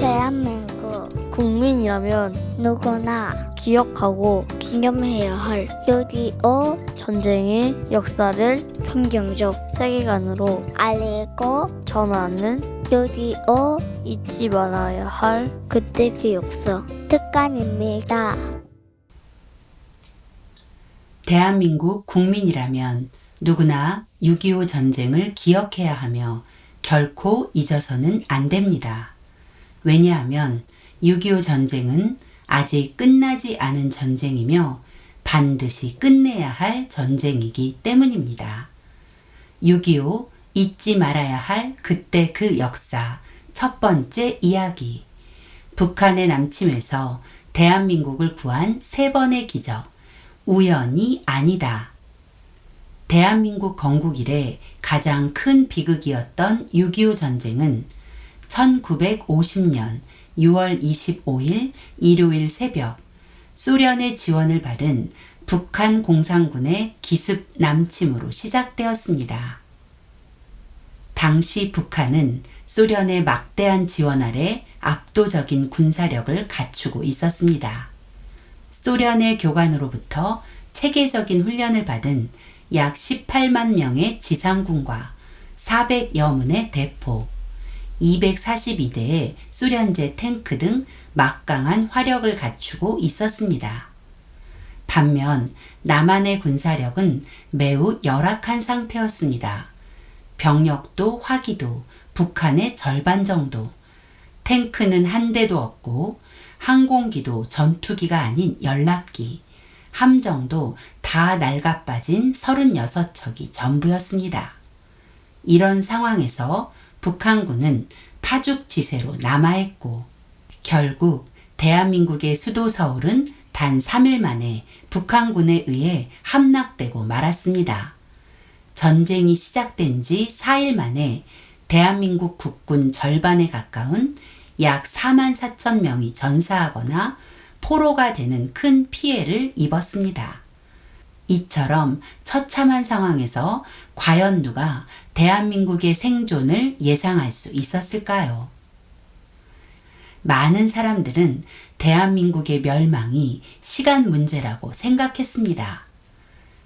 대한민국 국민이라면 누구나 기억하고 기념해야 할 6.25 전쟁의 역사를 성경적 세계관으로 알리고 전하는 6.25 잊지 말아야 할 그때 그 역사 특간입니다. 대한민국 국민이라면 누구나 6.25 전쟁을 기억해야 하며 결코 잊어서는 안 됩니다. 왜냐하면 6.25 전쟁은 아직 끝나지 않은 전쟁이며 반드시 끝내야 할 전쟁이기 때문입니다. 6.25 잊지 말아야 할 그때 그 역사 첫 번째 이야기. 북한의 남침에서 대한민국을 구한 세 번의 기적. 우연이 아니다. 대한민국 건국 이래 가장 큰 비극이었던 6.25 전쟁은 1950년 6월 25일 일요일 새벽 소련의 지원을 받은 북한 공산군의 기습 남침으로 시작되었습니다. 당시 북한은 소련의 막대한 지원 아래 압도적인 군사력을 갖추고 있었습니다. 소련의 교관으로부터 체계적인 훈련을 받은 약 18만 명의 지상군과 400여 문의 대포, 242대의 소련제 탱크 등 막강한 화력을 갖추고 있었습니다. 반면 남한의 군사력은 매우 열악한 상태였습니다. 병력도 화기도 북한의 절반 정도, 탱크는 한 대도 없고 항공기도 전투기가 아닌 연락기, 함정도 다 낡아빠진 36척이 전부였습니다. 이런 상황에서 북한군은 파죽지세로 남하했고 결국 대한민국의 수도 서울은 단 3일 만에 북한군에 의해 함락되고 말았습니다. 전쟁이 시작된 지 4일 만에 대한민국 국군 절반에 가까운 약 4만 4천 명이 전사하거나 포로가 되는 큰 피해를 입었습니다. 이처럼 처참한 상황에서 과연 누가 대한민국의 생존을 예상할 수 있었을까요? 많은 사람들은 대한민국의 멸망이 시간 문제라고 생각했습니다.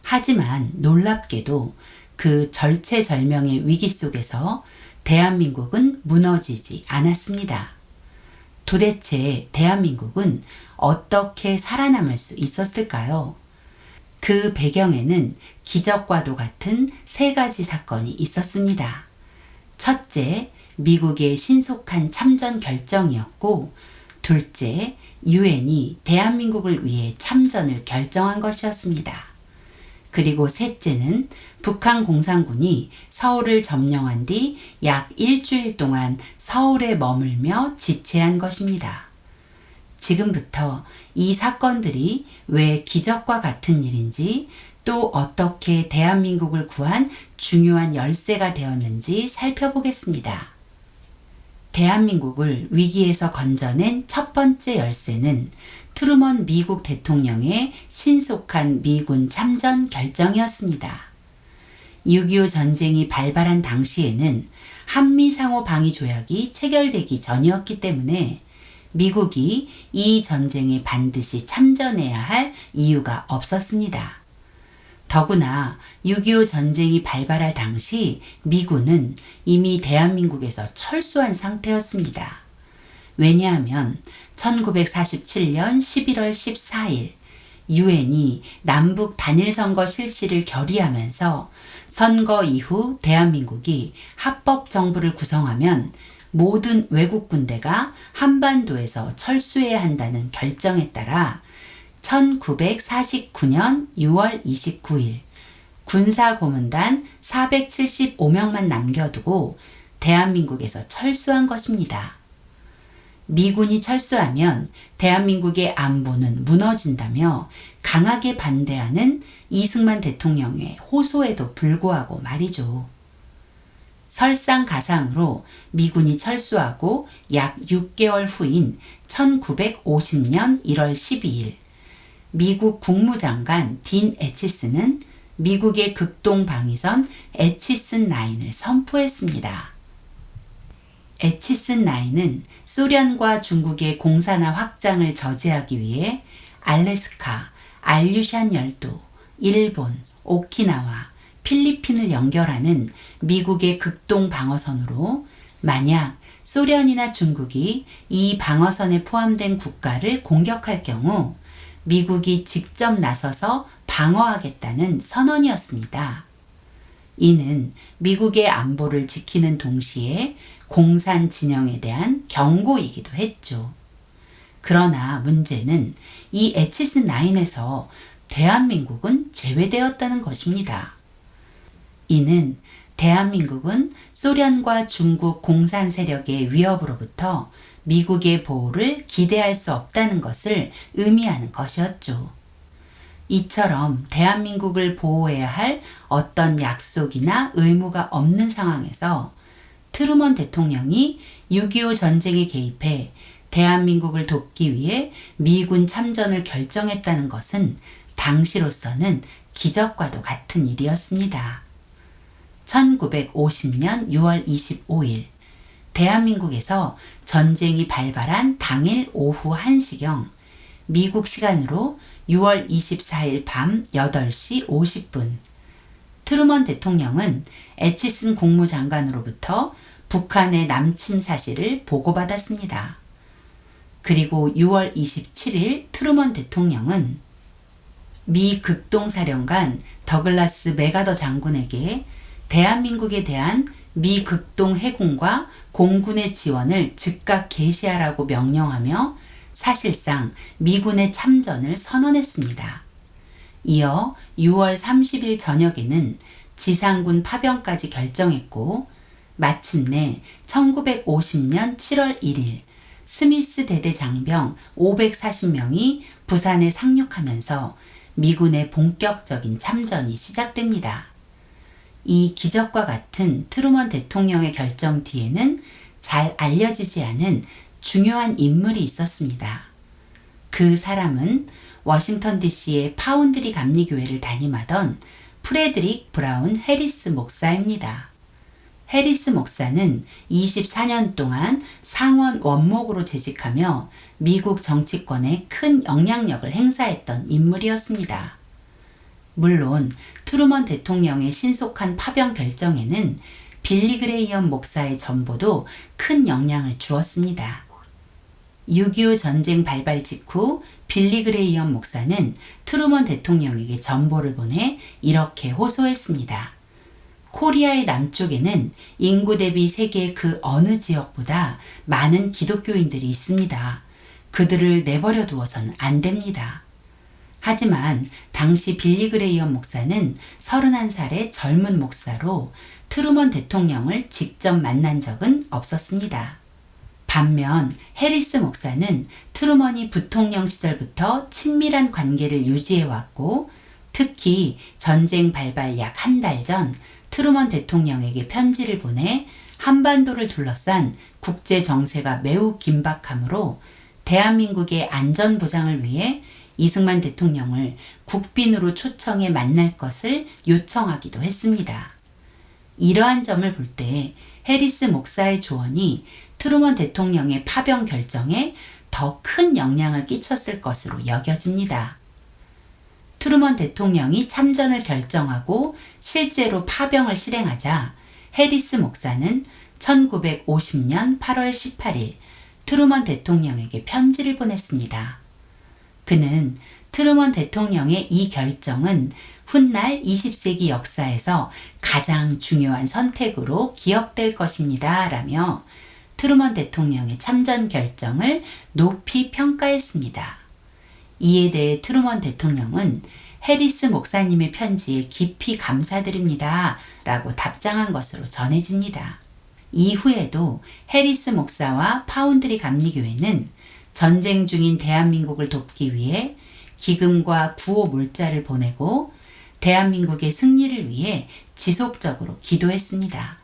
하지만 놀랍게도 그 절체절명의 위기 속에서 대한민국은 무너지지 않았습니다. 도대체 대한민국은 어떻게 살아남을 수 있었을까요? 그 배경에는 기적과도 같은 세 가지 사건이 있었습니다. 첫째, 미국의 신속한 참전 결정이었고, 둘째, 유엔이 대한민국을 위해 참전을 결정한 것이었습니다. 그리고 셋째는 북한 공산군이 서울을 점령한 뒤 약 일주일 동안 서울에 머물며 지체한 것입니다. 지금부터 이 사건들이 왜 기적과 같은 일인지 또 어떻게 대한민국을 구한 중요한 열쇠가 되었는지 살펴보겠습니다. 대한민국을 위기에서 건져낸 첫 번째 열쇠는 트루먼 미국 대통령의 신속한 미군 참전 결정이었습니다. 6.25 전쟁이 발발한 당시에는 한미상호 방위 조약이 체결되기 전이었기 때문에 미국이 이 전쟁에 반드시 참전해야 할 이유가 없었습니다. 더구나 6.25 전쟁이 발발할 당시 미군은 이미 대한민국에서 철수한 상태였습니다. 왜냐하면 1947년 11월 14일 유엔이 남북 단일선거 실시를 결의하면서 선거 이후 대한민국이 합법정부를 구성하면 모든 외국 군대가 한반도에서 철수해야 한다는 결정에 따라 1949년 6월 29일 군사고문단 475명만 남겨두고 대한민국에서 철수한 것입니다. 미군이 철수하면 대한민국의 안보는 무너진다며 강하게 반대하는 이승만 대통령의 호소에도 불구하고 말이죠. 설상가상으로 미군이 철수하고 약 6개월 후인 1950년 1월 12일 미국 국무장관 딘 에치스는 미국의 극동 방위선 에치슨 라인을 선포했습니다. 에치슨 라인은 소련과 중국의 공산화 확장을 저지하기 위해 알래스카, 알류샨 열도, 일본, 오키나와, 필리핀을 연결하는 미국의 극동 방어선으로 만약 소련이나 중국이 이 방어선에 포함된 국가를 공격할 경우 미국이 직접 나서서 방어하겠다는 선언이었습니다. 이는 미국의 안보를 지키는 동시에 공산 진영에 대한 경고이기도 했죠. 그러나 문제는 이 에치슨 라인에서 대한민국은 제외되었다는 것입니다. 이는 대한민국은 소련과 중국 공산 세력의 위협으로부터 미국의 보호를 기대할 수 없다는 것을 의미하는 것이었죠. 이처럼 대한민국을 보호해야 할 어떤 약속이나 의무가 없는 상황에서 트루먼 대통령이 6.25 전쟁에 개입해 대한민국을 돕기 위해 미군 참전을 결정했다는 것은 당시로서는 기적과도 같은 일이었습니다. 1950년 6월 25일 대한민국에서 전쟁이 발발한 당일 오후 1시경 미국 시간으로 6월 24일 밤 8시 50분 트루먼 대통령은 에치슨 국무장관으로부터 북한의 남침 사실을 보고받았습니다. 그리고 6월 27일 트루먼 대통령은 미 극동사령관 더글라스 맥아더 장군에게 대한민국에 대한 미 극동 해군과 공군의 지원을 즉각 개시하라고 명령하며 사실상 미군의 참전을 선언했습니다. 이어 6월 30일 저녁에는 지상군 파병까지 결정했고 마침내 1950년 7월 1일 스미스 대대 장병 540명이 부산에 상륙하면서 미군의 본격적인 참전이 시작됩니다. 이 기적과 같은 트루먼 대통령의 결정 뒤에는 잘 알려지지 않은 중요한 인물이 있었습니다. 그 사람은 워싱턴 DC의 파운드리 감리교회를 담임하던 프레드릭 브라운 해리스 목사입니다. 해리스 목사는 24년 동안 상원 원목으로 재직하며 미국 정치권에 큰 영향력을 행사했던 인물이었습니다. 물론 트루먼 대통령의 신속한 파병 결정에는 빌리 그레이엄 목사의 전보도 큰 영향을 주었습니다. 6.25 전쟁 발발 직후 빌리 그레이엄 목사는 트루먼 대통령에게 전보를 보내 이렇게 호소했습니다. 코리아의 남쪽에는 인구 대비 세계 그 어느 지역보다 많은 기독교인들이 있습니다. 그들을 내버려 두어서는 안 됩니다. 하지만 당시 빌리 그레이엄 목사는 31살의 젊은 목사로 트루먼 대통령을 직접 만난 적은 없었습니다. 반면 해리스 목사는 트루먼이 부통령 시절부터 친밀한 관계를 유지해왔고 특히 전쟁 발발 약 한 달 전 트루먼 대통령에게 편지를 보내 한반도를 둘러싼 국제 정세가 매우 긴박하므로 대한민국의 안전 보장을 위해 이승만 대통령을 국빈으로 초청해 만날 것을 요청하기도 했습니다. 이러한 점을 볼 때 해리스 목사의 조언이 트루먼 대통령의 파병 결정에 더 큰 영향을 끼쳤을 것으로 여겨집니다. 트루먼 대통령이 참전을 결정하고 실제로 파병을 실행하자 해리스 목사는 1950년 8월 18일 트루먼 대통령에게 편지를 보냈습니다. 그는 트루먼 대통령의 이 결정은 훗날 20세기 역사에서 가장 중요한 선택으로 기억될 것입니다. 라며 트루먼 대통령의 참전 결정을 높이 평가했습니다. 이에 대해 트루먼 대통령은 해리스 목사님의 편지에 깊이 감사드립니다. 라고 답장한 것으로 전해집니다. 이후에도 해리스 목사와 파운드리 감리교회는 전쟁 중인 대한민국을 돕기 위해 기금과 구호 물자를 보내고 대한민국의 승리를 위해 지속적으로 기도했습니다.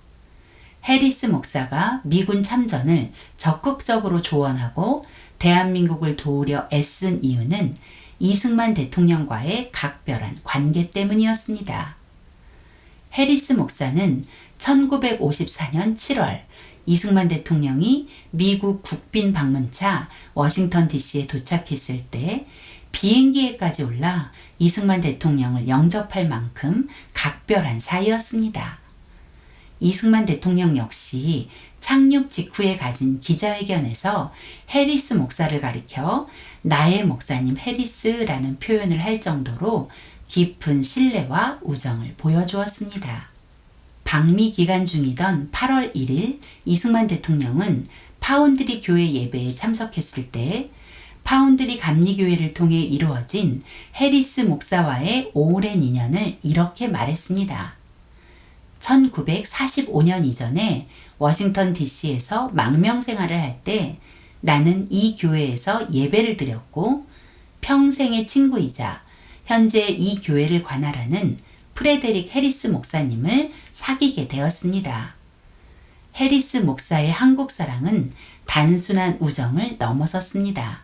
해리스 목사가 미군 참전을 적극적으로 조언하고 대한민국을 도우려 애쓴 이유는 이승만 대통령과의 각별한 관계 때문이었습니다. 해리스 목사는 1954년 7월 이승만 대통령이 미국 국빈 방문차 워싱턴 DC에 도착했을 때 비행기에까지 올라 이승만 대통령을 영접할 만큼 각별한 사이였습니다. 이승만 대통령 역시 착륙 직후에 가진 기자회견에서 해리스 목사를 가리켜 나의 목사님 해리스라는 표현을 할 정도로 깊은 신뢰와 우정을 보여주었습니다. 방미 기간 중이던 8월 1일 이승만 대통령은 파운드리 교회 예배에 참석했을 때 파운드리 감리교회를 통해 이루어진 해리스 목사와의 오랜 인연을 이렇게 말했습니다. 1945년 이전에 워싱턴 DC에서 망명 생활을 할 때 나는 이 교회에서 예배를 드렸고 평생의 친구이자 현재 이 교회를 관할하는 프레데릭 해리스 목사님을 사귀게 되었습니다. 해리스 목사의 한국 사랑은 단순한 우정을 넘어섰습니다.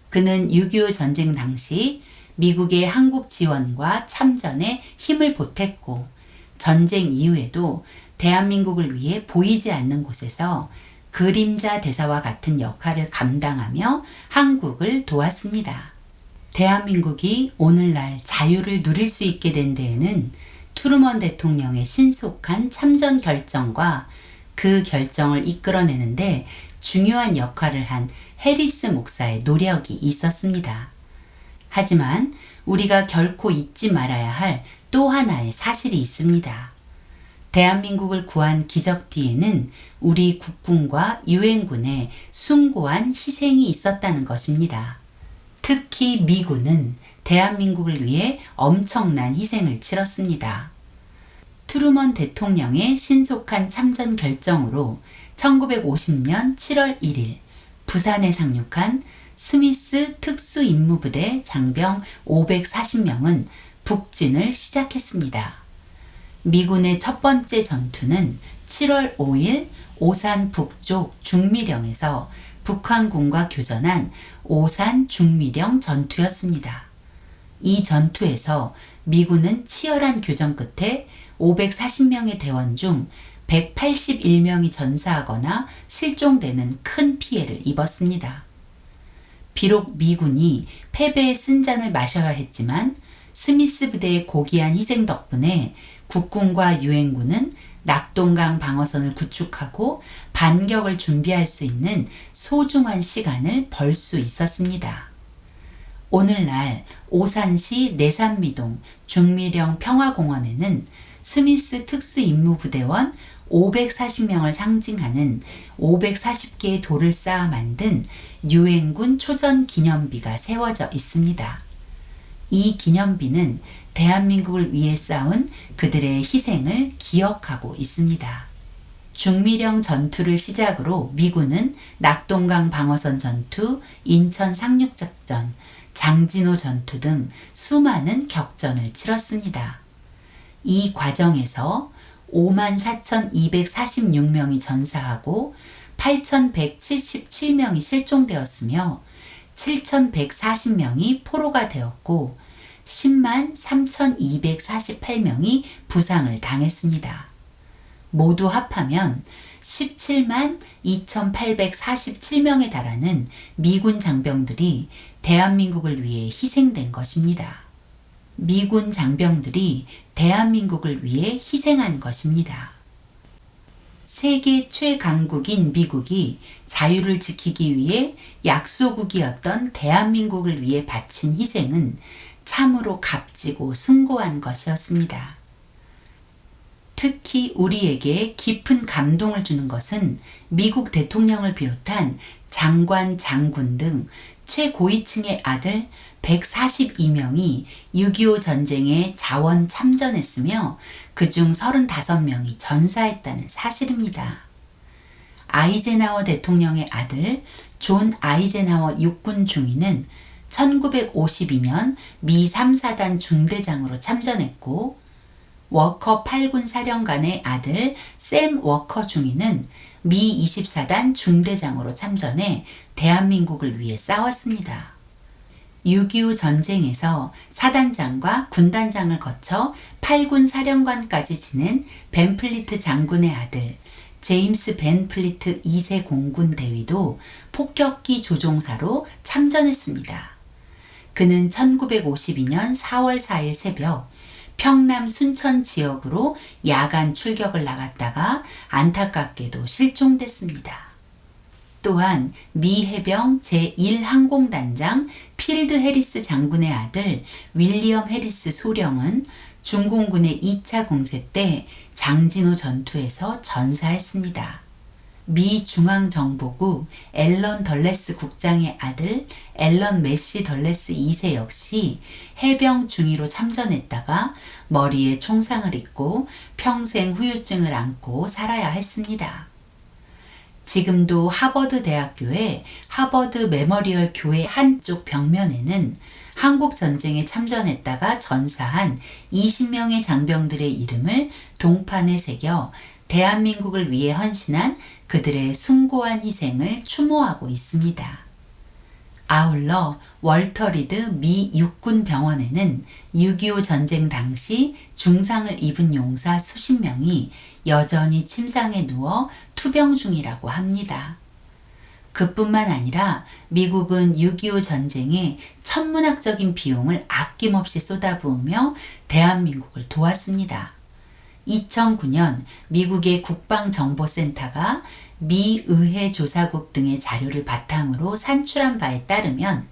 그는 6.25 전쟁 당시 미국의 한국 지원과 참전에 힘을 보탰고 전쟁 이후에도 대한민국을 위해 보이지 않는 곳에서 그림자 대사와 같은 역할을 감당하며 한국을 도왔습니다. 대한민국이 오늘날 자유를 누릴 수 있게 된 데에는 트루먼 대통령의 신속한 참전 결정과 그 결정을 이끌어내는데 중요한 역할을 한 해리스 목사의 노력이 있었습니다. 하지만 우리가 결코 잊지 말아야 할 또 하나의 사실이 있습니다. 대한민국을 구한 기적 뒤에는 우리 국군과 유엔군의 숭고한 희생이 있었다는 것입니다. 특히 미군은 대한민국을 위해 엄청난 희생을 치렀습니다. 트루먼 대통령의 신속한 참전 결정으로 1950년 7월 1일 부산에 상륙한 스미스 특수임무부대 장병 540명은 북진을 시작했습니다. 미군의 첫 번째 전투는 7월 5일 오산 북쪽 중미령에서 북한군과 교전한 오산 중미령 전투였습니다. 이 전투에서 미군은 치열한 교전 끝에 540명의 대원 중 181명이 전사하거나 실종되는 큰 피해를 입었습니다. 비록 미군이 패배의 쓴잔을 마셔야 했지만 스미스 부대의 고귀한 희생 덕분에 국군과 유엔군은 낙동강 방어선을 구축하고 반격을 준비할 수 있는 소중한 시간을 벌 수 있었습니다. 오늘날 오산시 내산미동 중미령 평화공원에는 스미스 특수임무부대원 540명을 상징하는 540개의 돌을 쌓아 만든 유엔군 초전 기념비가 세워져 있습니다. 이 기념비는 대한민국을 위해 싸운 그들의 희생을 기억하고 있습니다. 중미령 전투를 시작으로 미군은 낙동강 방어선 전투, 인천 상륙작전, 장진호 전투 등 수많은 격전을 치렀습니다. 이 과정에서 54,246명이 전사하고 8,177명이 실종되었으며 7,140명이 포로가 되었고 10만 3,248명이 부상을 당했습니다. 모두 합하면 17만 2,847명에 달하는 미군 장병들이 대한민국을 위해 희생된 것입니다. 미군 장병들이 대한민국을 위해 희생한 것입니다. 세계 최강국인 미국이 자유를 지키기 위해 약소국이었던 대한민국을 위해 바친 희생은 참으로 값지고 숭고한 것이었습니다. 특히 우리에게 깊은 감동을 주는 것은 미국 대통령을 비롯한 장관, 장군 등 최고위층의 아들 142명이 6.25 전쟁에 자원 참전했으며 그중 35명이 전사했다는 사실입니다. 아이젠하워 대통령의 아들 존 아이젠하워 육군 중위는 1952년 미 3사단 중대장으로 참전했고 워커 8군 사령관의 아들 샘 워커 중위는 미 24단 중대장으로 참전해 대한민국을 위해 싸웠습니다. 6.25 전쟁에서 사단장과 군단장을 거쳐 8군 사령관까지 지낸 벤플리트 장군의 아들 제임스 벤 플리트 2세 공군 대위도 폭격기 조종사로 참전했습니다. 그는 1952년 4월 4일 새벽 평남 순천 지역으로 야간 출격을 나갔다가 안타깝게도 실종됐습니다. 또한 미 해병 제1항공단장 필드 해리스 장군의 아들 윌리엄 해리스 소령은 중공군의 2차 공세 때 장진호 전투에서 전사했습니다. 미 중앙정보국 앨런 덜레스 국장의 아들 앨런 메시 덜레스 2세 역시 해병 중위로 참전했다가 머리에 총상을 입고 평생 후유증을 안고 살아야 했습니다. 지금도 하버드 대학교의 하버드 메모리얼 교회 한쪽 벽면에는 한국 전쟁에 참전했다가 전사한 20명의 장병들의 이름을 동판에 새겨 대한민국을 위해 헌신한 그들의 숭고한 희생을 추모하고 있습니다. 아울러 월터 리드 미 육군병원에는 6.25 전쟁 당시 중상을 입은 용사 수십 명이 여전히 침상에 누워 투병 중이라고 합니다. 그뿐만 아니라 미국은 6.25 전쟁에 천문학적인 비용을 아낌없이 쏟아부으며 대한민국을 도왔습니다. 2009년 미국의 국방정보센터가 미 의회 조사국 등의 자료를 바탕으로 산출한 바에 따르면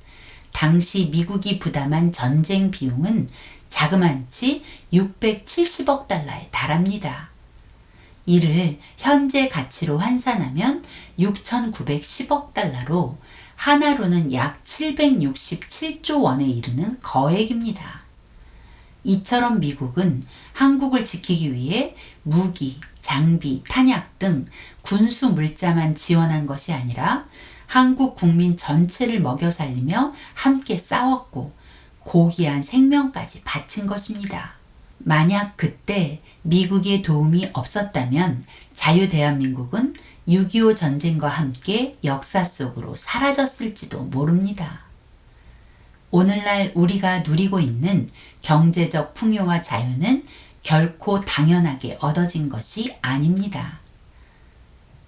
당시 미국이 부담한 전쟁 비용은 자그만치 670억 달러에 달합니다. 이를 현재 가치로 환산하면 6,910억 달러로 하나로는 약 767조 원에 이르는 거액입니다. 이처럼 미국은 한국을 지키기 위해 무기, 장비, 탄약 등 군수 물자만 지원한 것이 아니라 한국 국민 전체를 먹여 살리며 함께 싸웠고 고귀한 생명까지 바친 것입니다. 만약 그때 미국의 도움이 없었다면 자유대한민국은 6.25 전쟁과 함께 역사 속으로 사라졌을지도 모릅니다. 오늘날 우리가 누리고 있는 경제적 풍요와 자유는 결코 당연하게 얻어진 것이 아닙니다.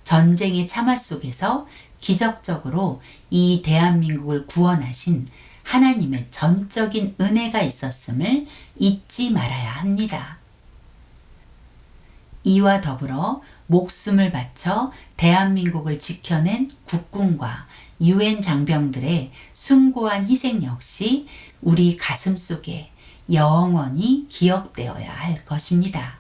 전쟁의 참화 속에서 기적적으로 이 대한민국을 구원하신 하나님의 전적인 은혜가 있었음을 잊지 말아야 합니다. 이와 더불어 목숨을 바쳐 대한민국을 지켜낸 국군과 유엔 장병들의 숭고한 희생 역시 우리 가슴 속에 영원히 기억되어야 할 것입니다.